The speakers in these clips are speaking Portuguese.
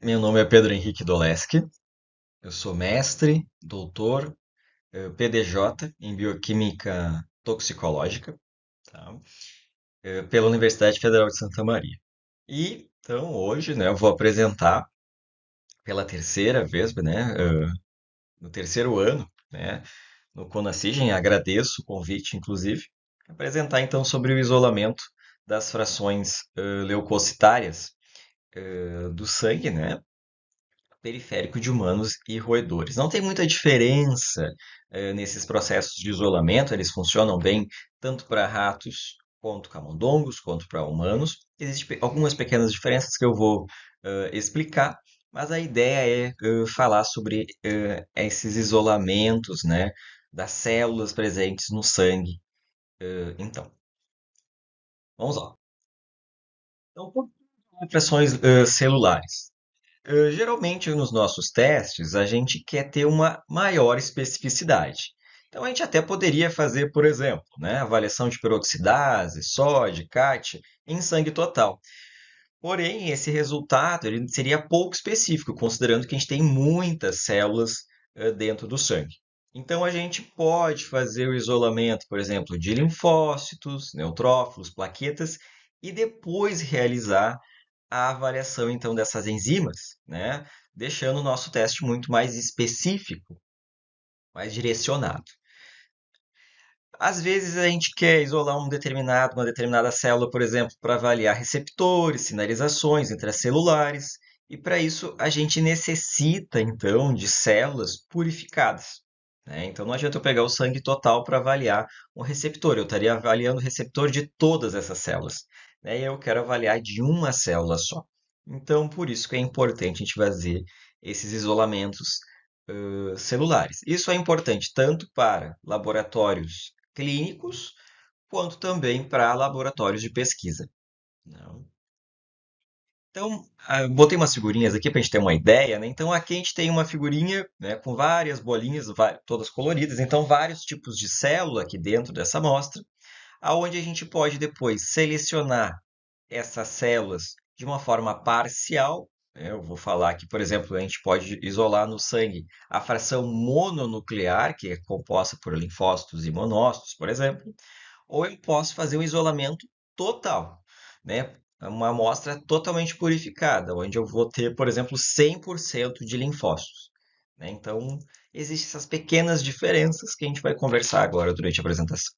Meu nome é Pedro Henrique Doleski, eu sou mestre, doutor, PDJ em Bioquímica Toxicológica, tá? Pela Universidade Federal de Santa Maria. E, então, hoje, né, eu vou apresentar pela terceira vez, né, no terceiro ano, né, no CONACYGEN, agradeço o convite, inclusive, apresentar, então, sobre o isolamento das frações leucocitárias do sangue, né, periférico de humanos e roedores. Não tem muita diferença nesses processos de isolamento, eles funcionam bem tanto para ratos quanto camundongos, quanto para humanos. Existem algumas pequenas diferenças que eu vou explicar, mas a ideia é falar sobre esses isolamentos, né, das células presentes no sangue. Então, vamos lá. Então, por que pressões celulares? Geralmente, nos nossos testes, a gente quer ter uma maior especificidade. Então, a gente até poderia fazer, por exemplo, né, avaliação de peroxidase, sódio, CAT em sangue total. Porém, esse resultado ele seria pouco específico, considerando que a gente tem muitas células dentro do sangue. Então, a gente pode fazer o isolamento, por exemplo, de linfócitos, neutrófilos, plaquetas, e depois realizar a avaliação então dessas enzimas, né? Deixando o nosso teste muito mais específico, mais direcionado. Às vezes a gente quer isolar uma determinada célula, por exemplo, para avaliar receptores, sinalizações intracelulares, e para isso a gente necessita então de células purificadas, né? Então não adianta eu pegar o sangue total para avaliar um receptor, eu estaria avaliando o receptor de todas essas células, né? E eu quero avaliar de uma célula só. Então por isso que é importante a gente fazer esses isolamentos celulares. Isso é importante tanto para laboratórios clínicos, quanto também para laboratórios de pesquisa. Não? Então, botei umas figurinhas aqui para a gente ter uma ideia, né? Então, aqui a gente tem uma figurinha, né, com várias bolinhas, todas coloridas. Então, vários tipos de célula aqui dentro dessa amostra, aonde a gente pode depois selecionar essas células de uma forma parcial. Eu vou falar que, por exemplo, a gente pode isolar no sangue a fração mononuclear, que é composta por linfócitos e monócitos, por exemplo, ou eu posso fazer um isolamento total, né? Uma amostra totalmente purificada, onde eu vou ter, por exemplo, 100% de linfócitos, né? Então, existem essas pequenas diferenças que a gente vai conversar agora durante a apresentação.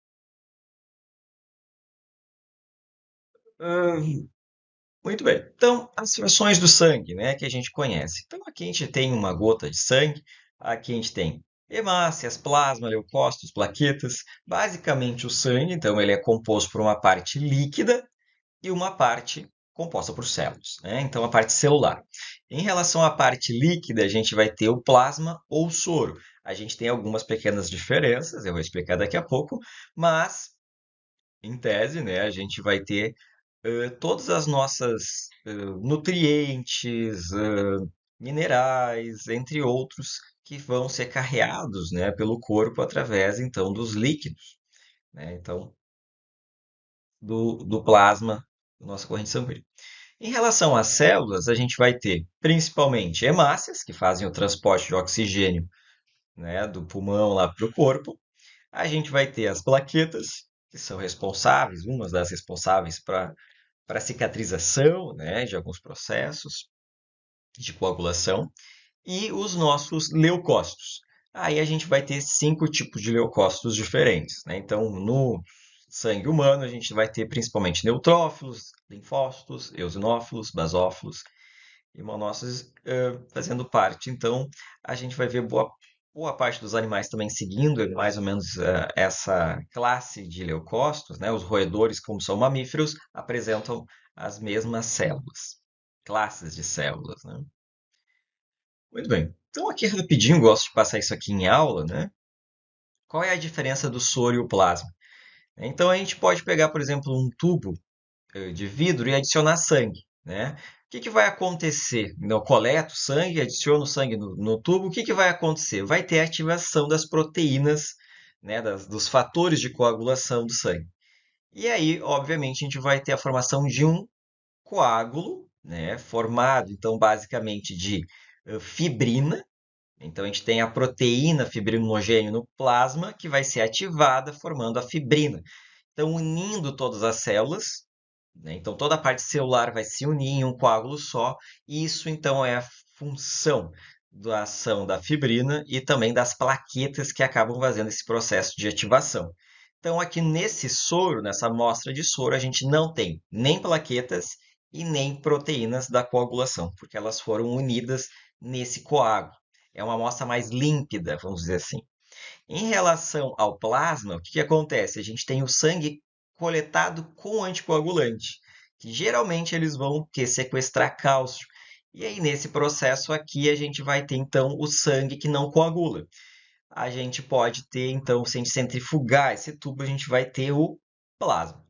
Muito bem. Então, as frações do sangue, né, que a gente conhece. Então, aqui a gente tem uma gota de sangue, aqui a gente tem hemácias, plasma, leucócitos, plaquetas. Basicamente, o sangue, então, ele é composto por uma parte líquida e uma parte composta por células, né? Então, a parte celular. Em relação à parte líquida, a gente vai ter o plasma ou o soro. A gente tem algumas pequenas diferenças, eu vou explicar daqui a pouco, mas, em tese, né, a gente vai ter todas as nossas nutrientes, minerais, entre outros, que vão ser carreados, né, pelo corpo através então dos líquidos, né, então do plasma da nossa corrente sanguínea. Em relação às células, a gente vai ter principalmente hemácias, que fazem o transporte de oxigênio, né, do pulmão lá para o corpo. A gente vai ter as plaquetas, que são responsáveis, umas das responsáveis para cicatrização, né, de alguns processos de coagulação, e os nossos leucócitos. Aí a gente vai ter 5 tipos de leucócitos diferentes, né? Então, no sangue humano, a gente vai ter principalmente neutrófilos, linfócitos, eosinófilos, basófilos e monócitos fazendo parte. Então, a gente vai ver boa parte dos animais também seguindo mais ou menos essa classe de leucócitos, né? Os roedores, como são mamíferos, apresentam as mesmas células, classes de células, né? Muito bem. Então, aqui rapidinho, gosto de passar isso aqui em aula, né? Qual é a diferença do soro e o plasma? Então, a gente pode pegar, por exemplo, um tubo de vidro e adicionar sangue, né? O que que vai acontecer? Eu coleto sangue, adiciono sangue no tubo, o que que vai acontecer? Vai ter ativação das proteínas, né, dos fatores de coagulação do sangue. E aí, obviamente, a gente vai ter a formação de um coágulo, né, formado, então, basicamente de fibrina. Então, a gente tem a proteína fibrinogênio no plasma, que vai ser ativada, formando a fibrina. Então, unindo todas as células, né? Então, toda a parte celular vai se unir em um coágulo só. E isso, então, é a função da ação da fibrina e também das plaquetas que acabam fazendo esse processo de ativação. Então, aqui nesse soro, nessa amostra de soro, a gente não tem nem plaquetas e nem proteínas da coagulação, porque elas foram unidas nesse coágulo. É uma amostra mais límpida, vamos dizer assim. Em relação ao plasma, o que acontece? A gente tem o sangue coletado com anticoagulante, que geralmente eles vão sequestrar cálcio. E aí, nesse processo aqui, a gente vai ter então o sangue que não coagula. A gente pode ter, então, se a gente centrifugar esse tubo, a gente vai ter o plasma.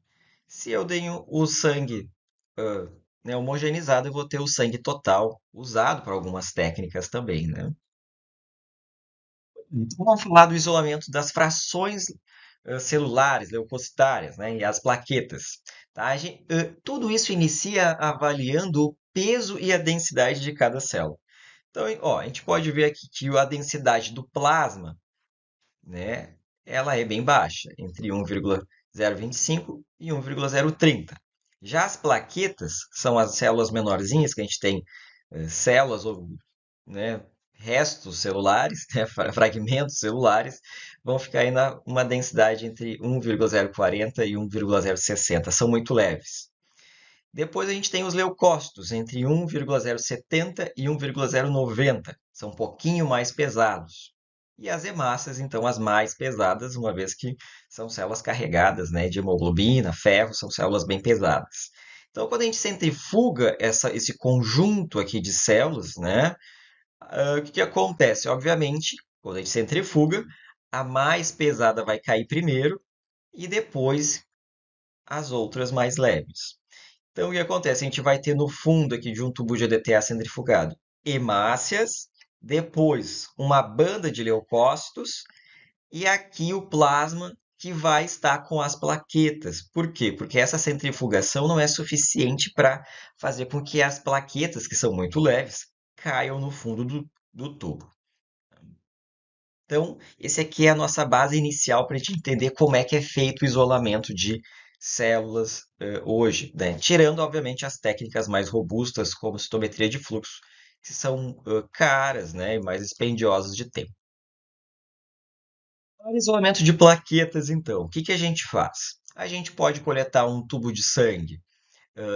Se eu tenho o sangue ah, né, homogeneizado, eu vou ter o sangue total, usado para algumas técnicas também, né? Então, vamos falar do isolamento das frações celulares, leucocitárias, né, e as plaquetas. Tá? Tudo isso inicia avaliando o peso e a densidade de cada célula. Então, ó, a gente pode ver aqui que a densidade do plasma, né, ela é bem baixa, entre 1,025 e 1,030. Já as plaquetas são as células menorzinhas que a gente tem, células ou, né, restos celulares, né, fragmentos celulares, vão ficar aí na uma densidade entre 1,040 e 1,060. São muito leves. Depois a gente tem os leucócitos, entre 1,070 e 1,090. São um pouquinho mais pesados. E as hemácias, então, as mais pesadas, uma vez que são células carregadas, né, de hemoglobina, ferro, são células bem pesadas. Então, quando a gente centrifuga esse conjunto aqui de células, né, o que acontece? Obviamente, quando a gente centrifuga, a mais pesada vai cair primeiro e depois as outras mais leves. Então, o que acontece? A gente vai ter no fundo aqui de um tubo de EDTA centrifugado hemácias, depois uma banda de leucócitos e aqui o plasma que vai estar com as plaquetas. Por quê? Porque essa centrifugação não é suficiente para fazer com que as plaquetas, que são muito leves, caiam no fundo do tubo. Então, esse aqui é a nossa base inicial para a gente entender como é que é feito o isolamento de células hoje, né? Tirando, obviamente, as técnicas mais robustas, como citometria de fluxo, que são caras, né, e mais dispendiosas de tempo. Para isolamento de plaquetas, então, o que que a gente faz? A gente pode coletar um tubo de sangue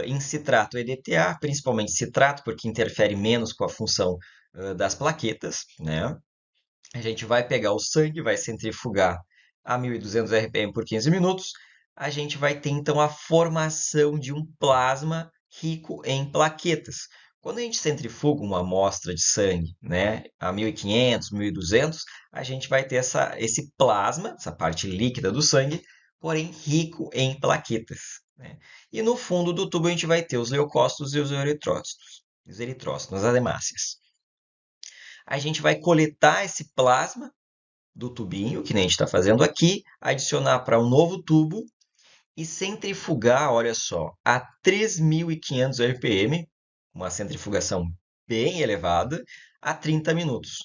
em citrato EDTA, principalmente citrato, porque interfere menos com a função das plaquetas, né? A gente vai pegar o sangue, vai centrifugar a 1.200 RPM por 15 minutos. A gente vai ter então a formação de um plasma rico em plaquetas. Quando a gente centrifuga uma amostra de sangue, né, a 1.500, 1.200, a gente vai ter esse plasma, essa parte líquida do sangue, porém rico em plaquetas, né? E no fundo do tubo a gente vai ter os leucócitos e os eritrócitos, as hemácias. A gente vai coletar esse plasma do tubinho, que nem a gente está fazendo aqui, adicionar para um novo tubo e centrifugar, olha só, a 3.500 RPM, uma centrifugação bem elevada, a 30 minutos.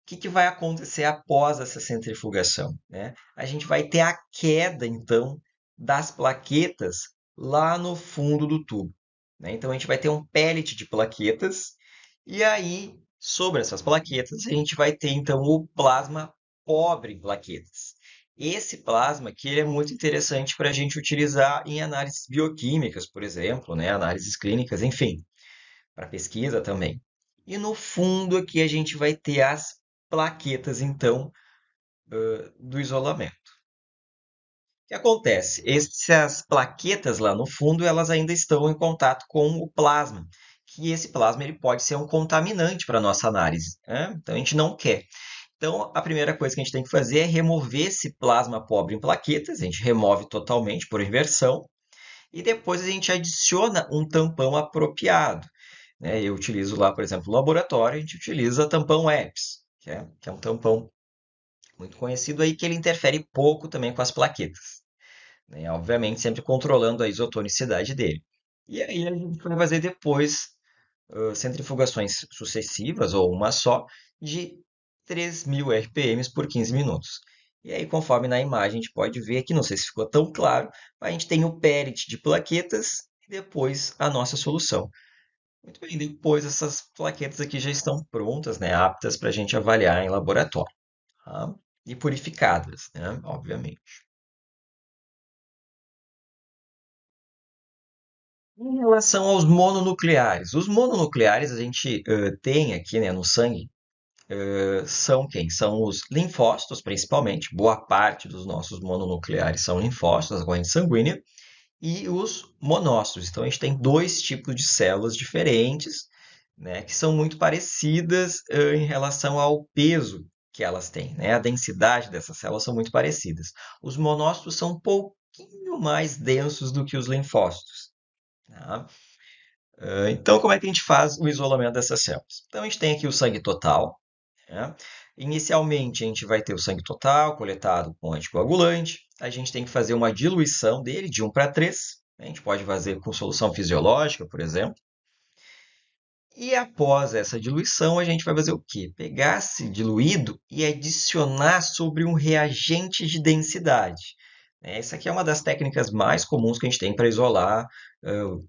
O que vai acontecer após essa centrifugação, né? A gente vai ter a queda, então, das plaquetas lá no fundo do tubo, né? Então, a gente vai ter um pellet de plaquetas e aí, sobre essas plaquetas, a gente vai ter, então, o plasma pobre em plaquetas. Esse plasma aqui ele é muito interessante para a gente utilizar em análises bioquímicas, por exemplo, né? Análises clínicas, enfim, para pesquisa também. E no fundo aqui a gente vai ter as plaquetas, então, do isolamento. O que acontece? Essas plaquetas lá no fundo, elas ainda estão em contato com o plasma, que esse plasma ele pode ser um contaminante para a nossa análise, né? Então a gente não quer. Então, a primeira coisa que a gente tem que fazer é remover esse plasma pobre em plaquetas. A gente remove totalmente por inversão e depois a gente adiciona um tampão apropriado, né? Eu utilizo lá, por exemplo, no laboratório, a gente utiliza tampão EPS, que é um tampão muito conhecido aí, que ele interfere pouco também com as plaquetas, né? Obviamente, sempre controlando a isotonicidade dele. E aí a gente vai fazer depois centrifugações sucessivas, ou uma só, de 3.000 RPMs por 15 minutos. E aí, conforme na imagem a gente pode ver aqui, não sei se ficou tão claro, a gente tem o pellet de plaquetas e depois a nossa solução. Muito bem, depois essas plaquetas aqui já estão prontas, né, aptas para a gente avaliar em laboratório, tá? E purificadas, né, obviamente. Em relação aos mononucleares, os mononucleares a gente tem aqui, né, no sangue, são quem? São os linfócitos, principalmente. Boa parte dos nossos mononucleares são linfócitos, a corrente sanguínea, e os monócitos. Então, a gente tem dois tipos de células diferentes, né, que são muito parecidas em relação ao peso que elas têm, né? A densidade dessas células são muito parecidas. Os monócitos são um pouquinho mais densos do que os linfócitos, tá? Então, como é que a gente faz o isolamento dessas células? Então, a gente tem aqui o sangue total, né? Inicialmente, a gente vai ter o sangue total coletado com anticoagulante. A gente tem que fazer uma diluição dele de 1:3. A gente pode fazer com solução fisiológica, por exemplo. E após essa diluição, a gente vai fazer o quê? Pegar esse diluído e adicionar sobre um reagente de densidade. Essa aqui é uma das técnicas mais comuns que a gente tem para isolar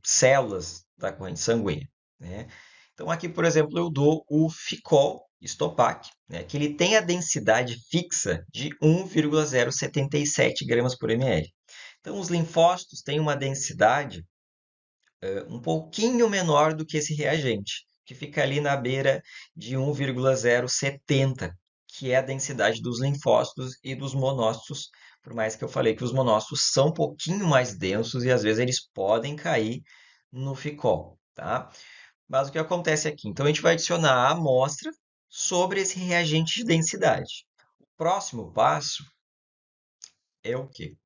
células da corrente sanguínea, né? Então, aqui, por exemplo, eu dou o Ficol Stopac, né, que ele tem a densidade fixa de 1,077 gramas por ml. Então, os linfócitos têm uma densidade um pouquinho menor do que esse reagente, que fica ali na beira de 1,070, que é a densidade dos linfócitos e dos monócitos, por mais que eu falei que os monócitos são um pouquinho mais densos e às vezes eles podem cair no ficol, tá? Mas o que acontece aqui? Então a gente vai adicionar a amostra sobre esse reagente de densidade. O próximo passo é o quê?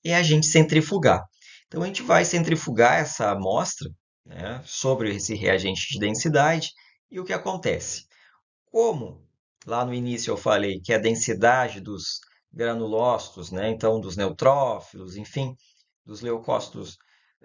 É a gente centrifugar. Então, a gente vai centrifugar essa amostra, né, sobre esse reagente de densidade e o que acontece? Como lá no início eu falei que a densidade dos granulócitos, né, então dos neutrófilos, enfim, dos leucócitos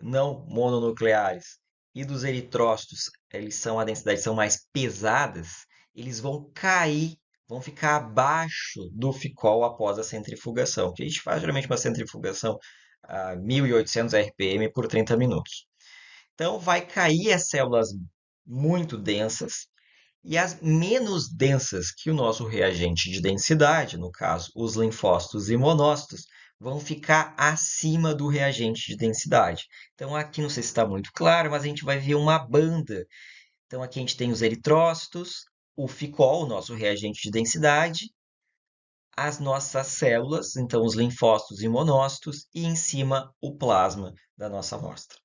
não mononucleares e dos eritrócitos, eles são a densidade são mais pesadas, eles vão cair, vão ficar abaixo do ficol após a centrifugação, que a gente faz geralmente uma centrifugação a 1.800 RPM por 30 minutos. Então vai cair as células muito densas e as menos densas que o nosso reagente de densidade, no caso, os linfócitos e monócitos, vão ficar acima do reagente de densidade. Então, aqui não sei se está muito claro, mas a gente vai ver uma banda. Então, aqui a gente tem os eritrócitos, o ficol, o nosso reagente de densidade, as nossas células, então os linfócitos e monócitos, e em cima o plasma da nossa amostra.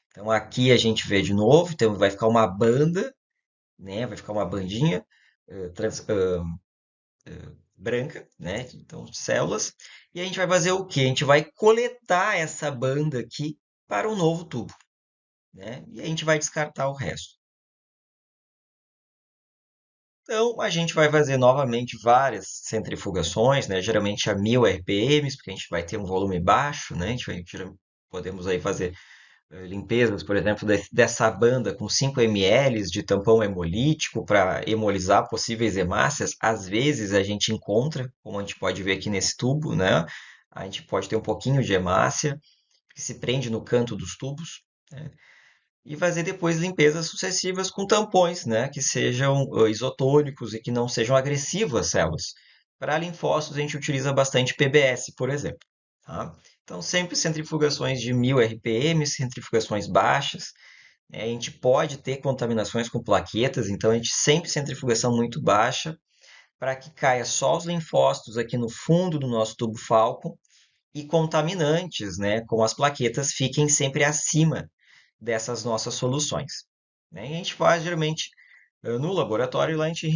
Então, aqui a gente vê de novo, então vai ficar uma banda, né? Vai ficar uma bandinha branca, né? Então, células. E a gente vai fazer o quê? A gente vai coletar essa banda aqui para um novo tubo, né? E a gente vai descartar o resto. Então, a gente vai fazer novamente várias centrifugações, né? Geralmente a 1.000 RPMs, porque a gente vai ter um volume baixo, né? Podemos aí fazer limpezas, por exemplo, dessa banda com 5 ml de tampão hemolítico para hemolizar possíveis hemácias. Às vezes a gente encontra, como a gente pode ver aqui nesse tubo, né? A gente pode ter um pouquinho de hemácia que se prende no canto dos tubos, né? E fazer depois limpezas sucessivas com tampões, né? Que sejam isotônicos e que não sejam agressivos às células. Para linfócitos, a gente utiliza bastante PBS, por exemplo. Tá? Então, sempre centrifugações de 1.000 RPM, centrifugações baixas. Né? A gente pode ter contaminações com plaquetas, então a gente sempre centrifugação muito baixa para que caia só os linfócitos aqui no fundo do nosso tubo Falcon e contaminantes, né, como as plaquetas, fiquem sempre acima dessas nossas soluções. Né? E a gente faz geralmente no laboratório, lá a gente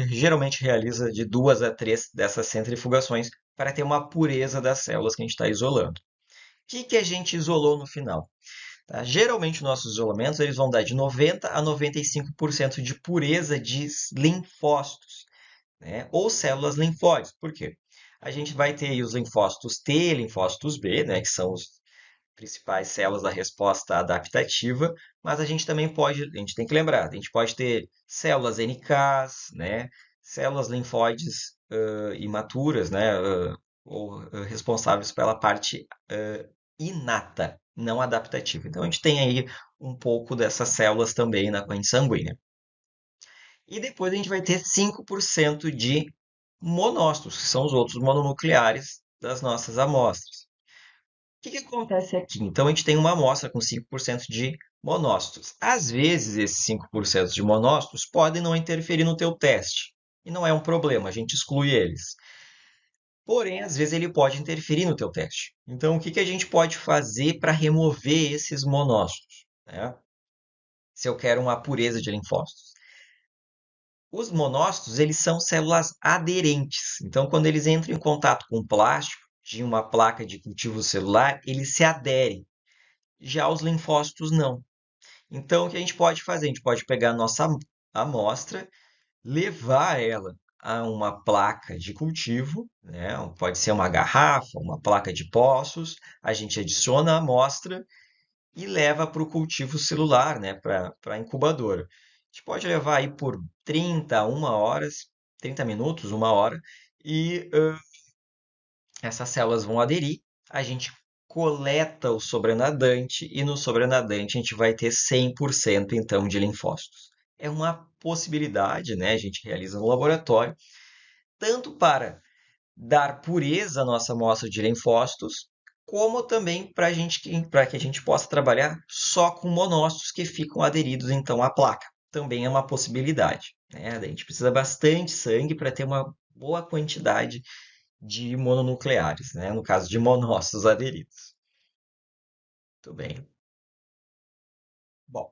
geralmente realiza de 2 a 3 dessas centrifugações para ter uma pureza das células que a gente está isolando. O que a gente isolou no final? Tá? Geralmente, nossos isolamentos eles vão dar de 90 a 95% de pureza de linfócitos, né? Ou células linfóides. Por quê? A gente vai ter aí os linfócitos T, linfócitos B, né? Que são principais células da resposta adaptativa, mas a gente tem que lembrar, a gente pode ter células NKs, né, células linfóides imaturas, né, ou responsáveis pela parte inata, não adaptativa. Então a gente tem aí um pouco dessas células também na corrente sanguínea. E depois a gente vai ter 5% de monócitos, que são os outros mononucleares das nossas amostras. O que que acontece aqui? Então, a gente tem uma amostra com 5% de monócitos. Às vezes, esses 5% de monócitos podem não interferir no teu teste. E não é um problema, a gente exclui eles. Porém, às vezes ele pode interferir no teu teste. Então, o que que a gente pode fazer para remover esses monócitos, né? Se eu quero uma pureza de linfócitos. Os monócitos, eles são células aderentes. Então, quando eles entram em contato com o plástico de uma placa de cultivo celular, eles se aderem. Já os linfócitos não. Então, o que a gente pode fazer? A gente pode pegar a nossa amostra, levar ela a uma placa de cultivo, né? Pode ser uma garrafa, uma placa de poços, a gente adiciona a amostra e leva para o cultivo celular, né? Para a incubadora. A gente pode levar aí por 30, uma horas, 30 minutos, uma hora, e essas células vão aderir, a gente coleta o sobrenadante e no sobrenadante a gente vai ter 100% então de linfócitos. É uma possibilidade, né? A gente realiza no laboratório, tanto para dar pureza à nossa amostra de linfócitos, como também para que a gente possa trabalhar só com monócitos que ficam aderidos então à placa. Também é uma possibilidade, né? A gente precisa bastante sangue para ter uma boa quantidade de mononucleares, né? No caso de monócitos aderidos. Muito bem. Bom,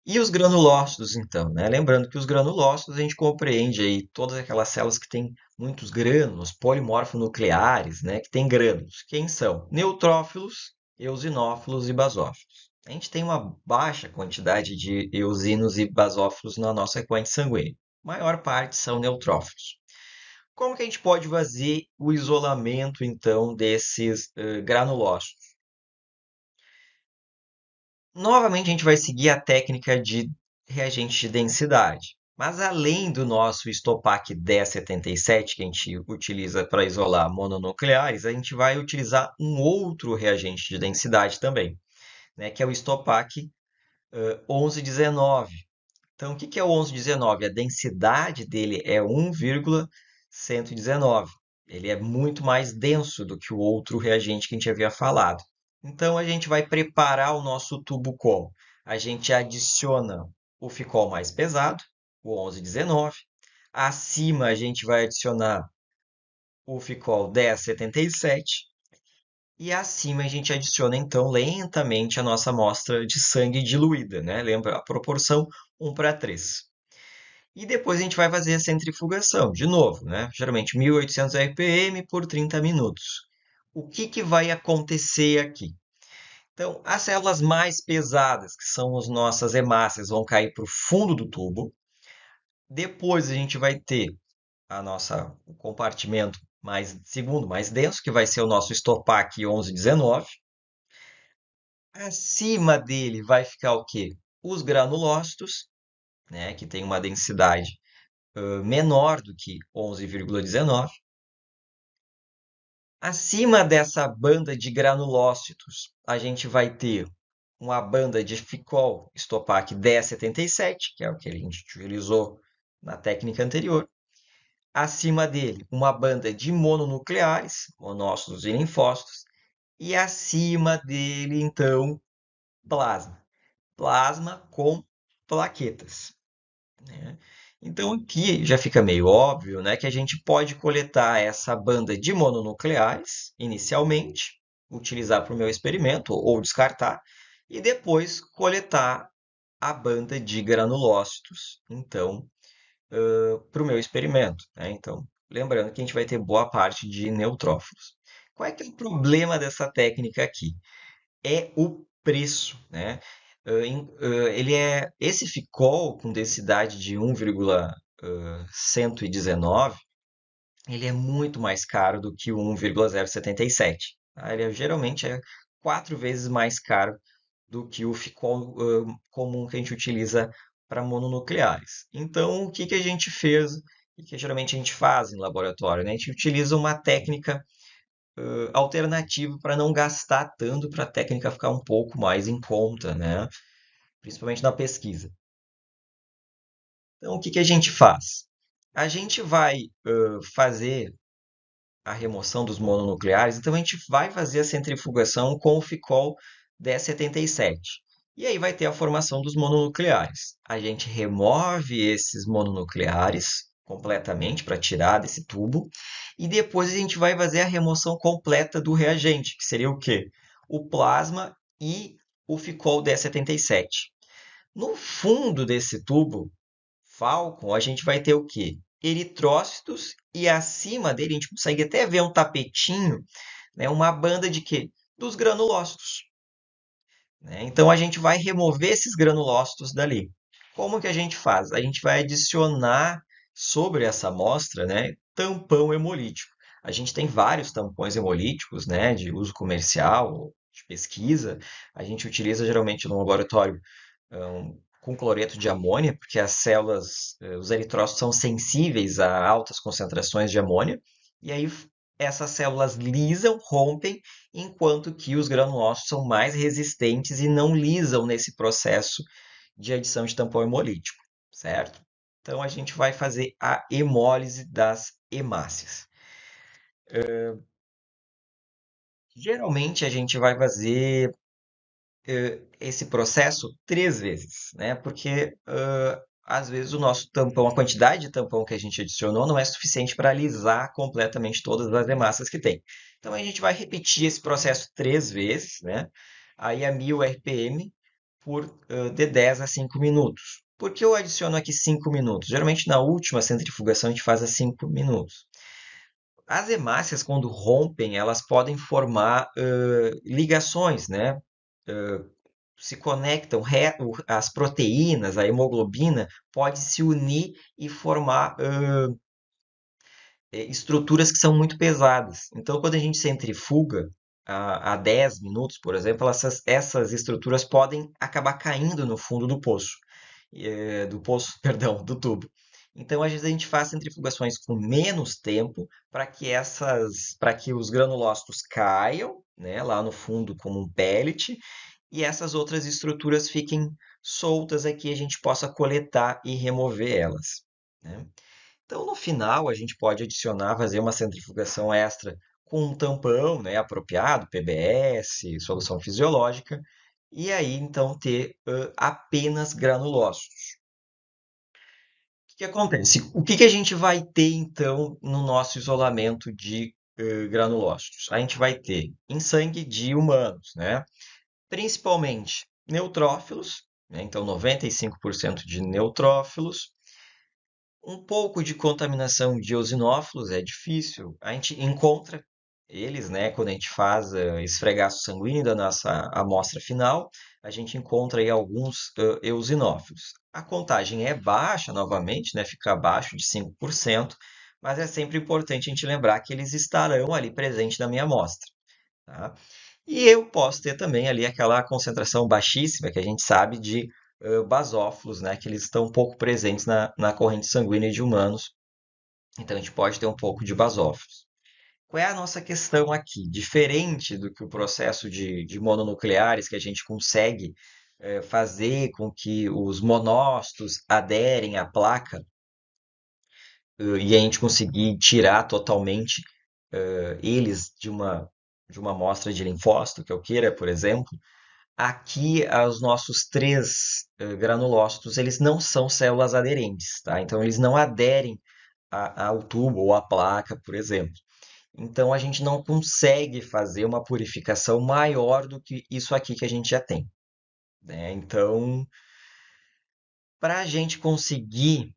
e os granulócitos, então, né? Lembrando que os granulócitos a gente compreende aí todas aquelas células que têm muitos grânulos, polimorfonucleares, né? Que têm grânulos. Quem são? Neutrófilos, eosinófilos e basófilos. A gente tem uma baixa quantidade de eosinos e basófilos na nossa corrente sanguínea. A maior parte são neutrófilos. Como que a gente pode fazer o isolamento, então, desses granulócitos? Novamente, a gente vai seguir a técnica de reagente de densidade. Mas além do nosso Estopac 1077, que a gente utiliza para isolar mononucleares, a gente vai utilizar um outro reagente de densidade também, né, que é o Estopac 1119. Então, o que que é o 1119? A densidade dele é 1,119. Ele é muito mais denso do que o outro reagente que a gente havia falado. Então, a gente vai preparar o nosso tubo como? A gente adiciona o ficol mais pesado, o 1119. Acima, a gente vai adicionar o ficol 1077. E acima, a gente adiciona, então, lentamente a nossa amostra de sangue diluída, né? Lembra a proporção 1:3. E depois a gente vai fazer a centrifugação, de novo, né? Geralmente 1800 RPM por 30 minutos. O que que vai acontecer aqui? Então, as células mais pesadas, que são as nossas hemácias, vão cair para o fundo do tubo. Depois a gente vai ter o compartimento mais segundo, mais denso, que vai ser o nosso Estopac 1119. Acima dele vai ficar o quê? Os granulócitos, né, que tem uma densidade menor do que 11,19. Acima dessa banda de granulócitos, a gente vai ter uma banda de Ficol Estopac 1077, que é o que a gente utilizou na técnica anterior. Acima dele, uma banda de mononucleares, monócitos e linfócitos. E acima dele, então, plasma. Plasma com plaquetas, né? Então aqui já fica meio óbvio, né, que a gente pode coletar essa banda de mononucleares inicialmente, utilizar para o meu experimento ou descartar, e depois coletar a banda de granulócitos, então, para o meu experimento, né? Então, lembrando que a gente vai ter boa parte de neutrófilos. Qual é que é o problema dessa técnica aqui? É o preço, né? Ele é esse ficol com densidade de 1,119, ele é muito mais caro do que o 1,077. Tá? Ele geralmente é quatro vezes mais caro do que o ficol comum que a gente utiliza para mononucleares. Então, o que que a gente fez, e que geralmente a gente faz em laboratório, né? A gente utiliza uma técnica alternativa para não gastar tanto, para a técnica ficar um pouco mais em conta, né? Principalmente na pesquisa. Então, o que que a gente faz? A gente vai fazer a remoção dos mononucleares, então a gente vai fazer a centrifugação com o ficol 1077. E aí vai ter a formação dos mononucleares. A gente remove esses mononucleares completamente para tirar desse tubo e depois a gente vai fazer a remoção completa do reagente, que seria o quê? O plasma e o ficol 1077. No fundo desse tubo Falcon, a gente vai ter o quê? Eritrócitos e acima dele a gente consegue até ver um tapetinho, né, uma banda de quê? Dos granulócitos, né? Então a gente vai remover esses granulócitos dali. Como que a gente faz? A gente vai adicionar sobre essa amostra, né, tampão hemolítico. A gente tem vários tampões hemolíticos, né, de uso comercial, de pesquisa. A gente utiliza geralmente no laboratório com cloreto de amônia, porque as células, os eritrócitos são sensíveis a altas concentrações de amônia, e aí essas células lisam, rompem, enquanto que os granulócitos são mais resistentes e não lisam nesse processo de adição de tampão hemolítico, certo? Então a gente vai fazer a hemólise das hemácias. Geralmente a gente vai fazer esse processo três vezes, né? Porque às vezes o nosso tampão, a quantidade de tampão que a gente adicionou não é suficiente para alisar completamente todas as hemácias que tem. Então a gente vai repetir esse processo três vezes, né? Aí a 1000 RPM por de 10 a 5 minutos. Por que eu adiciono aqui 5 minutos? Geralmente na última centrifugação a gente faz a 5 minutos. As hemácias, quando rompem, elas podem formar ligações, né? Se conectam, as proteínas, a hemoglobina pode se unir e formar estruturas que são muito pesadas. Então, quando a gente centrifuga a 10 minutos, por exemplo, essas estruturas podem acabar caindo no fundo do poço, do poço, perdão, do tubo. Então, às vezes a gente faz centrifugações com menos tempo para que os granulócitos caiam, né, lá no fundo como um pellet, e essas outras estruturas fiquem soltas aqui, a gente possa coletar e remover elas, né? Então, no final, a gente pode adicionar, fazer uma centrifugação extra com um tampão, né, apropriado, PBS, solução fisiológica, e aí então ter apenas granulócitos. O que acontece? O que que a gente vai ter então no nosso isolamento de granulócitos? A gente vai ter em sangue de humanos, né? Principalmente neutrófilos, né? Então 95% de neutrófilos, um pouco de contaminação de eosinófilos é difícil. A gente encontra eles, né, quando a gente faz esfregaço sanguíneo da nossa amostra final, a gente encontra aí alguns eosinófilos. A contagem é baixa, novamente, né, fica abaixo de 5%, mas é sempre importante a gente lembrar que eles estarão ali presentes na minha amostra, tá? E eu posso ter também ali aquela concentração baixíssima que a gente sabe de basófilos, né, que eles estão pouco presentes na corrente sanguínea de humanos. Então a gente pode ter um pouco de basófilos. Qual é a nossa questão aqui? Diferente do que o processo de mononucleares, que a gente consegue fazer com que os monócitos aderem à placa e a gente conseguir tirar totalmente eles de uma amostra de linfócito que eu queira, por exemplo. Aqui, os nossos três granulócitos, eles não são células aderentes, tá? Então, eles não aderem ao tubo ou à placa, por exemplo. Então, a gente não consegue fazer uma purificação maior do que isso aqui que a gente já tem, né? Então, para a gente conseguir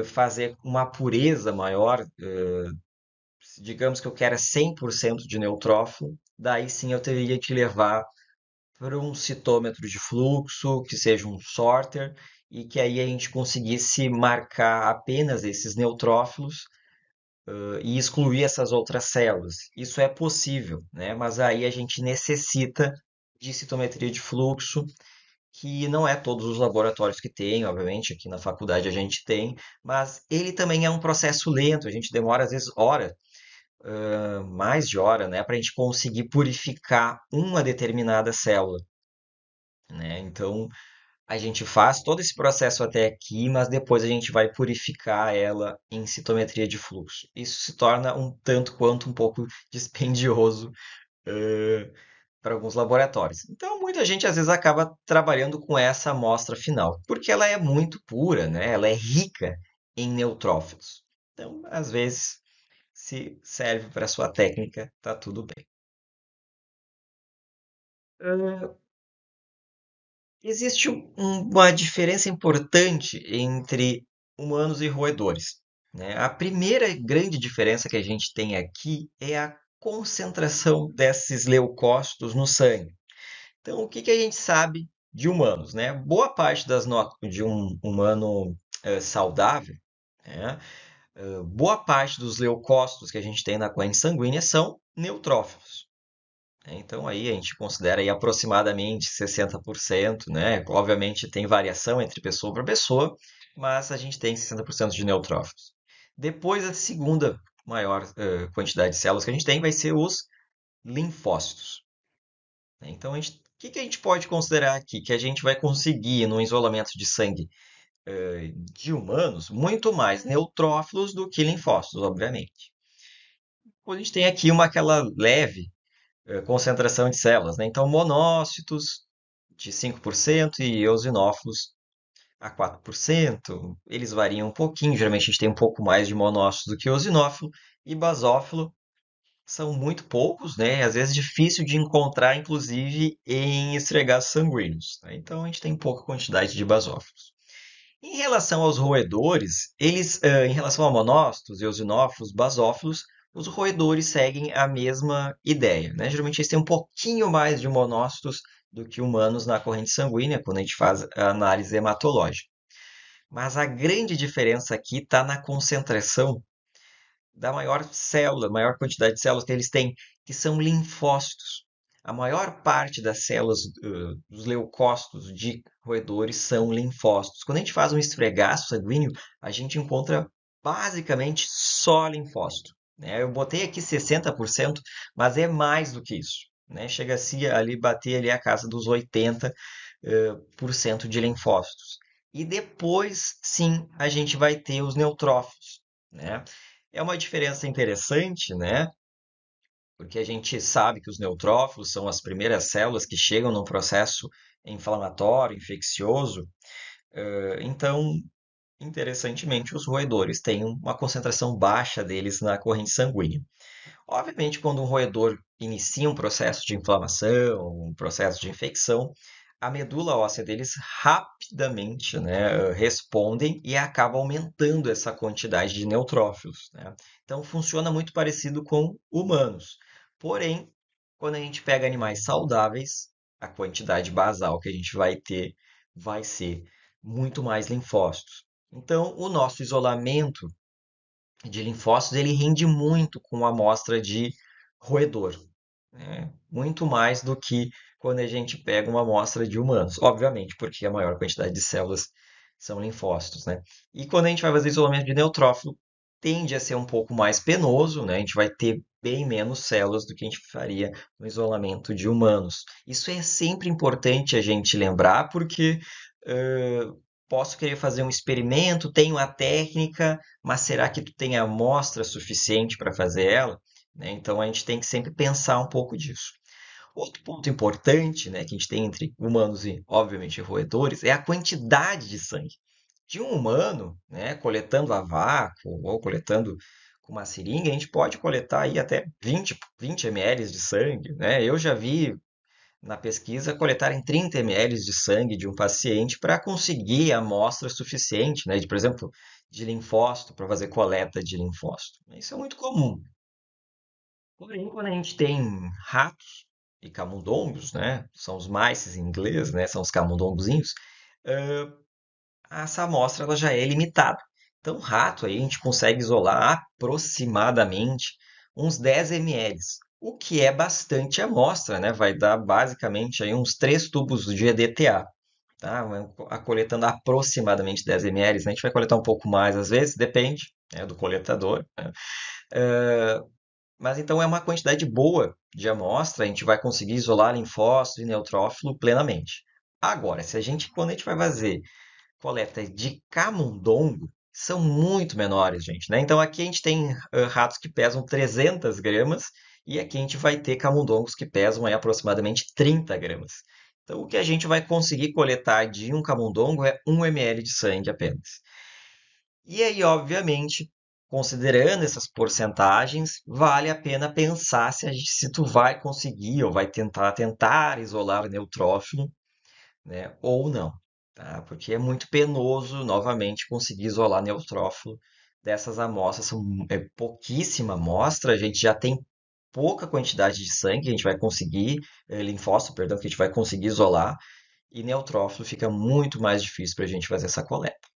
fazer uma pureza maior, digamos que eu quero 100% de neutrófilo, daí sim eu teria que levar para um citômetro de fluxo, que seja um sorter, e que aí a gente conseguisse marcar apenas esses neutrófilos e excluir essas outras células. Isso é possível, né? Mas aí a gente necessita de citometria de fluxo, que não é todos os laboratórios que têm, obviamente, aqui na faculdade a gente tem, mas ele também é um processo lento, a gente demora às vezes hora, mais de hora, né, para a gente conseguir purificar uma determinada célula, né? Então, a gente faz todo esse processo até aqui, mas depois a gente vai purificar ela em citometria de fluxo. Isso se torna um tanto quanto um pouco dispendioso para alguns laboratórios. Então, muita gente às vezes acaba trabalhando com essa amostra final, porque ela é muito pura, né? Ela é rica em neutrófilos. Então, às vezes, se serve para sua técnica, tá tudo bem. Existe uma diferença importante entre humanos e roedores, né? A primeira grande diferença que a gente tem aqui é a concentração desses leucócitos no sangue. Então, o que que a gente sabe de humanos, né? Boa parte de um humano saudável, né? Boa parte dos leucócitos que a gente tem na corrente sanguínea são neutrófilos, né? Então, aí a gente considera aí aproximadamente 60%, né? Obviamente tem variação entre pessoa para pessoa, mas a gente tem 60% de neutrófilos. Depois, a segunda maior quantidade de células que a gente tem vai ser os linfócitos, né? Então, o que que a gente pode considerar aqui? Que a gente vai conseguir, no isolamento de sangue de humanos, muito mais neutrófilos do que linfócitos, obviamente. A gente tem aqui aquela leve concentração de células, né? Então, monócitos de 5% e eosinófilos a 4%. Eles variam um pouquinho, geralmente a gente tem um pouco mais de monócitos do que eosinófilo, e basófilo são muito poucos, né? Às vezes difícil de encontrar, inclusive em esfregaços sanguíneos, né? Então a gente tem pouca quantidade de basófilos. Em relação aos roedores, em relação a monócitos, eosinófilos, basófilos, os roedores seguem a mesma ideia, né? Geralmente eles têm um pouquinho mais de monócitos do que humanos na corrente sanguínea, quando a gente faz a análise hematológica. Mas a grande diferença aqui está na concentração da maior célula, maior quantidade de células que eles têm, que são linfócitos. A maior parte das células dos leucócitos de roedores são linfócitos. Quando a gente faz um esfregaço sanguíneo, a gente encontra basicamente só linfócito, né? Eu botei aqui 60%, mas é mais do que isso, né? Chega a se ali bater ali a casa dos 80% por cento de linfócitos. E depois, sim, a gente vai ter os neutrófilos, né? É uma diferença interessante, né? Porque a gente sabe que os neutrófilos são as primeiras células que chegam num processo inflamatório, infeccioso. Então, interessantemente, os roedores têm uma concentração baixa deles na corrente sanguínea. Obviamente, quando um roedor inicia um processo de inflamação, um processo de infecção, a medula óssea deles rapidamente, né, respondem e acaba aumentando essa quantidade de neutrófilos, né? Então funciona muito parecido com humanos. Porém, quando a gente pega animais saudáveis, a quantidade basal que a gente vai ter vai ser muito mais linfócitos. Então, o nosso isolamento de linfócitos ele rende muito com a amostra de roedor, né? Muito mais do que quando a gente pega uma amostra de humanos, obviamente, porque a maior quantidade de células são linfócitos, né? E quando a gente vai fazer isolamento de neutrófilo, tende a ser um pouco mais penoso, né? A gente vai ter bem menos células do que a gente faria no isolamento de humanos. Isso é sempre importante a gente lembrar, porque posso querer fazer um experimento, tenho a técnica, mas será que tu tem a amostra suficiente para fazer ela? Né? Então a gente tem que sempre pensar um pouco disso. Outro ponto importante, né, que a gente tem entre humanos e, obviamente, roedores é a quantidade de sangue. De um humano, né, coletando a vácuo ou coletando com uma seringa, a gente pode coletar aí até 20 ml de sangue, né? Eu já vi na pesquisa coletarem 30 ml de sangue de um paciente para conseguir a amostra suficiente, né, de, por exemplo, de linfócito, para fazer coleta de linfócito. Isso é muito comum. Porém, quando a gente tem ratos e camundongos, né, são os mice em inglês, né, são os camundongozinhos, essa amostra ela já é limitada. Então, rato aí a gente consegue isolar aproximadamente uns 10 ml, o que é bastante amostra, né? Vai dar basicamente aí uns 3 tubos de EDTA, tá? Coletando aproximadamente 10 ml, né? A gente vai coletar um pouco mais às vezes, depende, né, do coletador, né? Mas então é uma quantidade boa de amostra, a gente vai conseguir isolar linfócito e neutrófilo plenamente. Agora, se a gente, quando a gente vai fazer coleta de camundongo, são muito menores, gente, né? Então aqui a gente tem ratos que pesam 300 gramas e aqui a gente vai ter camundongos que pesam aí, aproximadamente 30 gramas. Então o que a gente vai conseguir coletar de um camundongo é 1 ml de sangue apenas. E aí, obviamente, considerando essas porcentagens, vale a pena pensar se tu vai conseguir ou vai tentar isolar neutrófilo, né, ou não, tá? Porque é muito penoso, novamente, conseguir isolar neutrófilo dessas amostras. É pouquíssima amostra, a gente já tem pouca quantidade de sangue que a gente vai conseguir, linfócito, perdão, que a gente vai conseguir isolar, e neutrófilo fica muito mais difícil para a gente fazer essa coleta,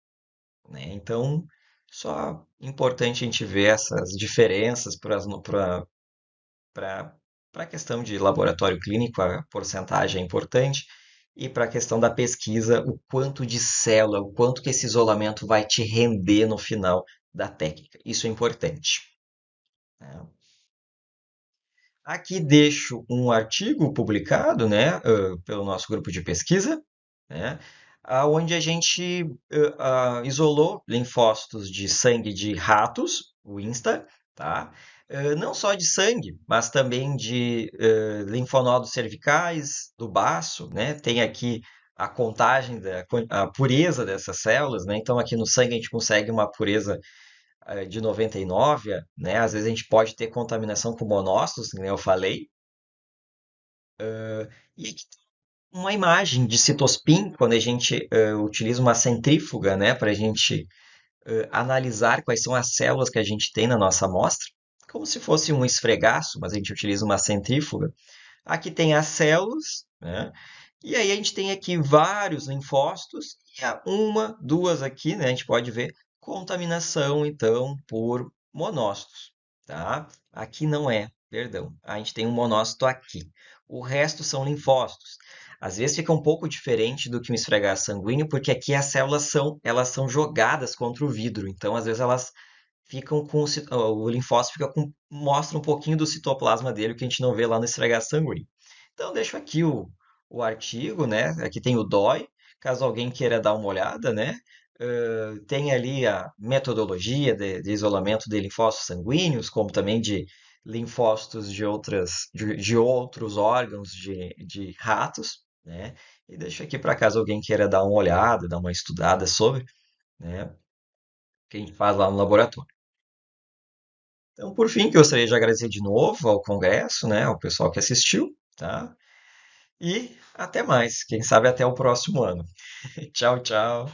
né? Então, só importante a gente ver essas diferenças para a questão de laboratório clínico, a porcentagem é importante, e para a questão da pesquisa, o quanto de célula, o quanto que esse isolamento vai te render no final da técnica. Isso é importante, né? Aqui deixo um artigo publicado, né, pelo nosso grupo de pesquisa, né, onde a gente isolou linfócitos de sangue de ratos, o INSTA, tá? Não só de sangue, mas também de linfonodos cervicais, do baço, né? Tem aqui a contagem a pureza dessas células, né? Então aqui no sangue a gente consegue uma pureza de 99, né? Às vezes a gente pode ter contaminação com monócitos, como eu falei. E aqui uma imagem de citospin, quando a gente utiliza uma centrífuga, né, para a gente analisar quais são as células que a gente tem na nossa amostra, como se fosse um esfregaço, mas a gente utiliza uma centrífuga. Aqui tem as células, né? E aí a gente tem aqui vários linfócitos e uma, duas aqui, né? A gente pode ver contaminação, então, por monócitos, tá? Aqui não é, perdão. A gente tem um monócito aqui. O resto são linfócitos. Às vezes fica um pouco diferente do que um esfregaço sanguíneo, porque aqui as células elas são jogadas contra o vidro. Então, às vezes elas ficam com o linfócito mostra um pouquinho do citoplasma dele que a gente não vê lá no esfregaço sanguíneo. Então deixo aqui o artigo, né? Aqui tem o DOI, caso alguém queira dar uma olhada, né? Tem ali a metodologia de isolamento de linfócitos sanguíneos, como também de linfócitos de outros órgãos de ratos, né? E deixo aqui para caso alguém queira dar uma olhada, dar uma estudada sobre, né? Que a gente faz lá no laboratório. Então, por fim, gostaria de agradecer de novo ao Congresso, né, ao pessoal que assistiu, tá? E até mais. Quem sabe até o próximo ano. Tchau, tchau.